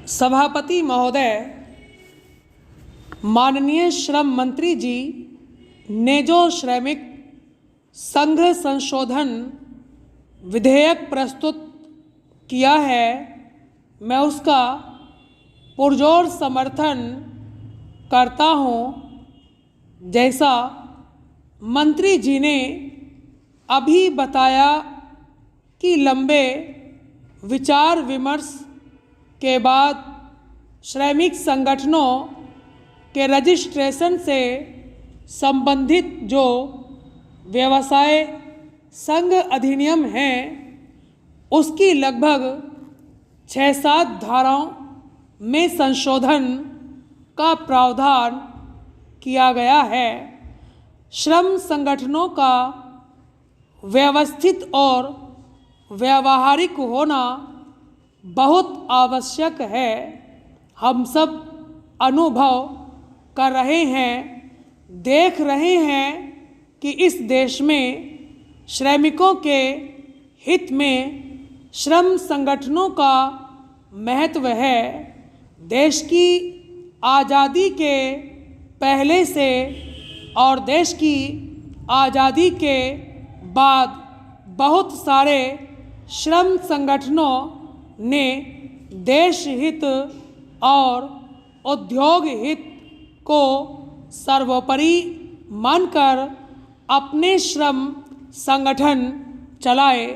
सभापति महोदय, माननीय श्रम मंत्री जी ने जो श्रमिक संघ संशोधन विधेयक प्रस्तुत किया है, मैं उसका पुरजोर समर्थन करता हूँ। जैसा मंत्री जी ने अभी बताया कि लंबे विचार विमर्श के बाद श्रमिक संगठनों के रजिस्ट्रेशन से संबंधित जो व्यवसाय संघ अधिनियम है, उसकी लगभग 6-7 धाराओं में संशोधन का प्रावधान किया गया है। श्रम संगठनों का व्यवस्थित और व्यावहारिक होना बहुत आवश्यक है। हम सब अनुभव कर रहे हैं, देख रहे हैं कि इस देश में श्रमिकों के हित में श्रम संगठनों का महत्व है। देश की आज़ादी के पहले से और देश की आज़ादी के बाद बहुत सारे श्रम संगठनों ने देश हित और उद्योग हित को सर्वोपरि मानकर अपने श्रम संगठन चलाए,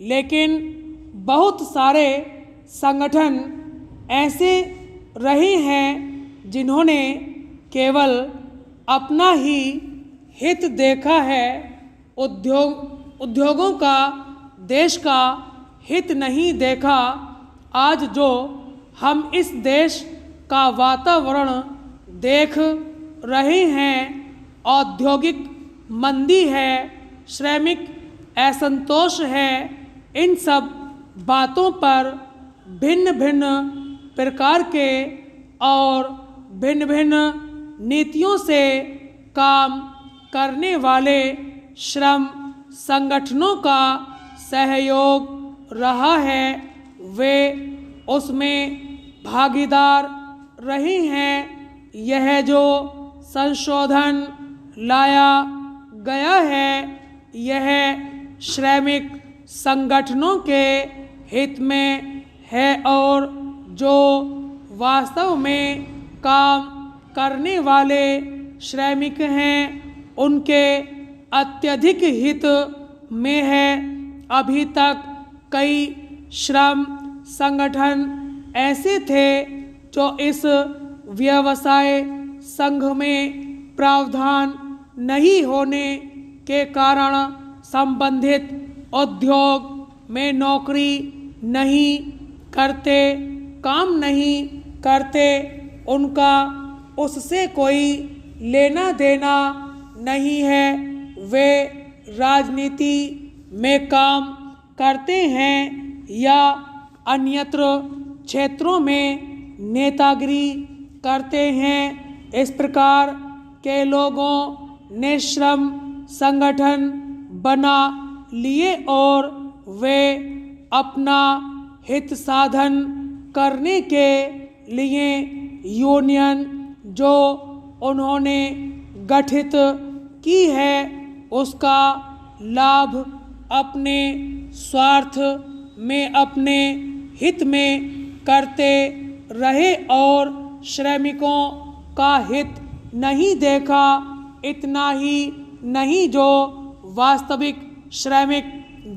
लेकिन बहुत सारे संगठन ऐसे रहे हैं जिन्होंने केवल अपना ही हित देखा है। उद्योगों का, देश का हित नहीं देखा। आज जो हम इस देश का वातावरण देख रहे हैं, औद्योगिक मंदी है, श्रमिक असंतोष है, इन सब बातों पर भिन्न भिन्न प्रकार के और भिन्न भिन्न नीतियों से काम करने वाले श्रम संगठनों का सहयोग रहा है। वे उसमें भागीदार रहे हैं। यह जो संशोधन लाया गया है, यह श्रमिक संगठनों के हित में है और जो वास्तव में काम करने वाले श्रमिक हैं, उनके अत्यधिक हित में है। अभी तक कई श्रम संगठन ऐसे थे जो इस व्यवसाय संघ में प्रावधान नहीं होने के कारण संबंधित उद्योग में नौकरी नहीं करते, काम नहीं करते। उनका उससे कोई लेना देना नहीं है। वे राजनीति में काम करते हैं या अन्यत्र क्षेत्रों में नेतागिरी करते हैं। इस प्रकार के लोगों ने श्रम संगठन बना लिए और वे अपना हित साधन करने के लिए यूनियन जो उन्होंने गठित की है, उसका लाभ अपने स्वार्थ में, अपने हित में करते रहे और श्रमिकों का हित नहीं देखा। इतना ही नहीं, जो वास्तविक श्रमिक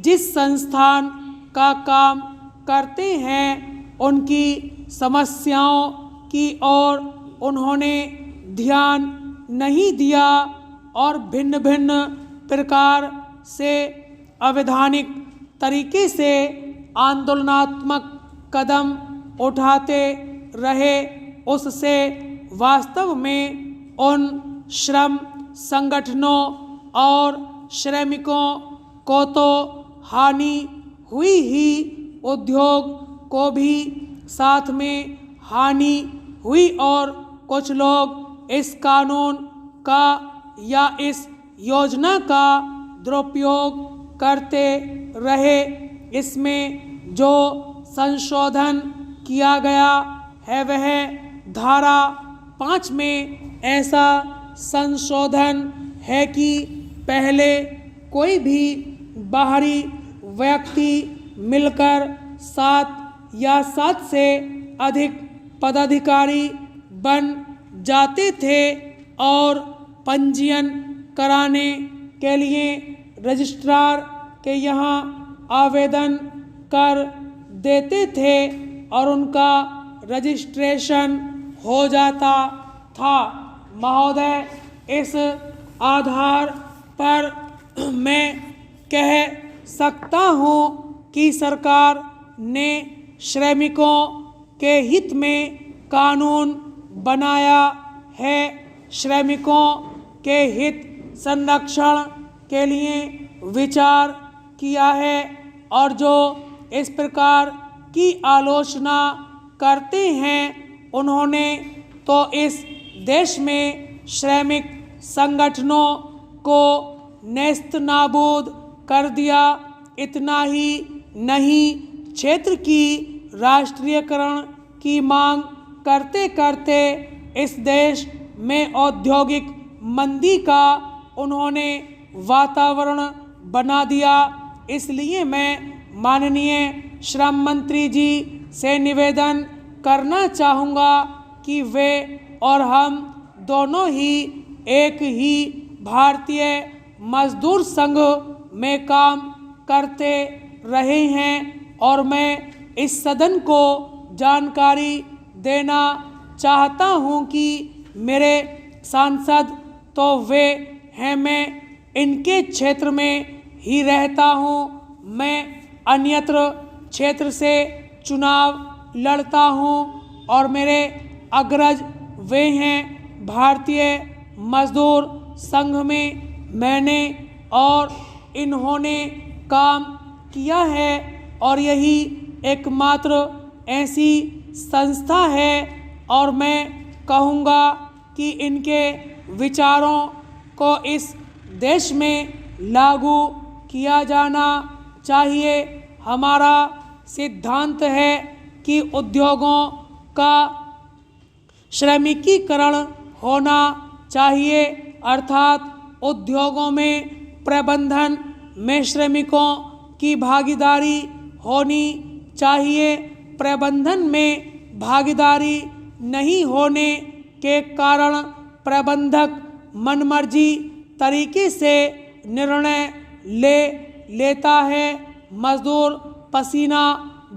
जिस संस्थान का काम करते हैं, उनकी समस्याओं की ओर उन्होंने ध्यान नहीं दिया और भिन्न भिन्न प्रकार से अवैधानिक तरीके से आंदोलनात्मक कदम उठाते रहे। उससे वास्तव में उन श्रम संगठनों और श्रमिकों को तो हानि हुई ही, उद्योग को भी साथ में हानि हुई और कुछ लोग इस कानून का या इस योजना का दुरुपयोग करते रहे। इसमें जो संशोधन किया गया है वह धारा 5 में ऐसा संशोधन है कि पहले कोई भी बाहरी व्यक्ति मिलकर 7 या 7 से अधिक पदाधिकारी बन जाते थे और पंजीयन कराने के लिए रजिस्ट्रार के यहाँ आवेदन कर देते थे और उनका रजिस्ट्रेशन हो जाता था। महोदय, इस आधार पर मैं कह सकता हूँ कि सरकार ने श्रमिकों के हित में कानून बनाया है, श्रमिकों के हित संरक्षण के लिए विचार किया है और जो इस प्रकार की आलोचना करते हैं उन्होंने तो इस देश में श्रमिक संगठनों को नेस्त नाबूद कर दिया। इतना ही नहीं, क्षेत्र की राष्ट्रीयकरण की मांग करते करते इस देश में औद्योगिक मंदी का उन्होंने वातावरण बना दिया। इसलिए मैं माननीय श्रम मंत्री जी से निवेदन करना चाहूँगा कि वे और हम दोनों ही एक ही भारतीय मजदूर संघ में काम करते रहे हैं और मैं इस सदन को जानकारी देना चाहता हूं कि मेरे सांसद तो वे हैं, मैं इनके क्षेत्र में ही रहता हूं, मैं अन्यत्र क्षेत्र से चुनाव लड़ता हूं और मेरे अग्रज वे हैं भारतीय मजदूर संघ में मैंने और इन्होंने काम किया है और यही एकमात्र ऐसी संस्था है और मैं कहूँगा कि इनके विचारों को इस देश में लागू किया जाना चाहिए। हमारा सिद्धांत है कि उद्योगों का श्रमिकीकरण होना चाहिए, अर्थात उद्योगों में प्रबंधन में श्रमिकों की भागीदारी होनी चाहिए। प्रबंधन में भागीदारी नहीं होने के कारण प्रबंधक मनमर्जी तरीके से निर्णय लेता है, मजदूर पसीना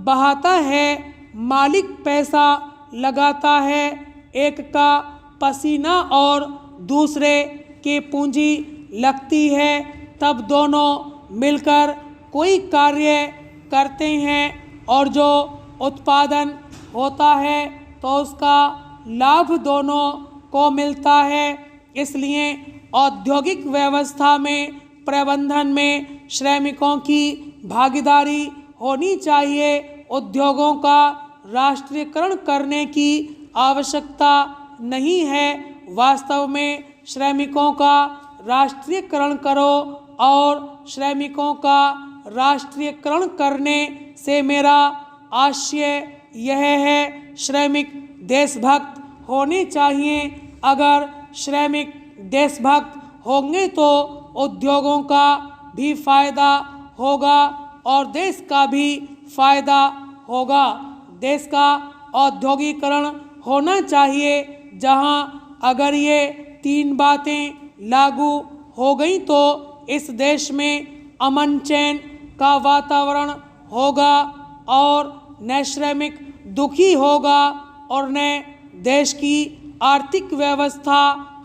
बहाता है, मालिक पैसा लगाता है, एक का पसीना और दूसरे की पूंजी लगती है, तब दोनों मिलकर कोई कार्य करते हैं और जो उत्पादन होता है तो उसका लाभ दोनों को मिलता है। इसलिए औद्योगिक व्यवस्था में प्रबंधन में श्रमिकों की भागीदारी होनी चाहिए। उद्योगों का राष्ट्रीयकरण करने की आवश्यकता नहीं है। वास्तव में श्रमिकों का राष्ट्रीयकरण करो और श्रमिकों का राष्ट्रीयकरण करने से मेरा आशय यह है, श्रमिक देशभक्त होने चाहिए। अगर श्रमिक देशभक्त होंगे तो उद्योगों का भी फायदा होगा और देश का भी फायदा होगा। देश का औद्योगिकरण होना चाहिए, जहां अगर ये 3 बातें लागू हो गई तो इस देश में अमन चैन का वातावरण होगा और न श्रमिक दुखी होगा और न देश की आर्थिक व्यवस्था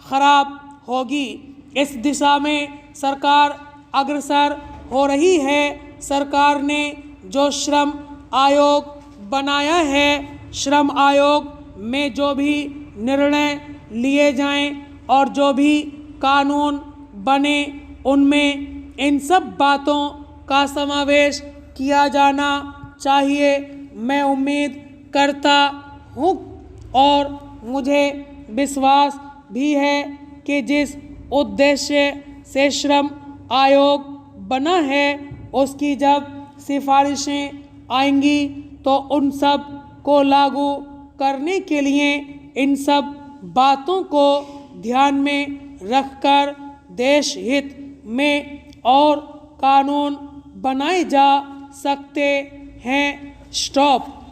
खराब होगी। इस दिशा में सरकार अग्रसर हो रही है। सरकार ने जो श्रम आयोग बनाया है, श्रम आयोग में जो भी निर्णय लिए जाएं और जो भी कानून बने उनमें इन सब बातों का समावेश किया जाना चाहिए। मैं उम्मीद करता हूँ और मुझे विश्वास भी है कि जिस उद्देश्य से श्रम आयोग बना है उसकी जब सिफारिशें आएंगी तो उन सब को लागू करने के लिए इन सब बातों को ध्यान में रखकर देश हित में और कानून बनाए जा सकते हैं। स्टॉप।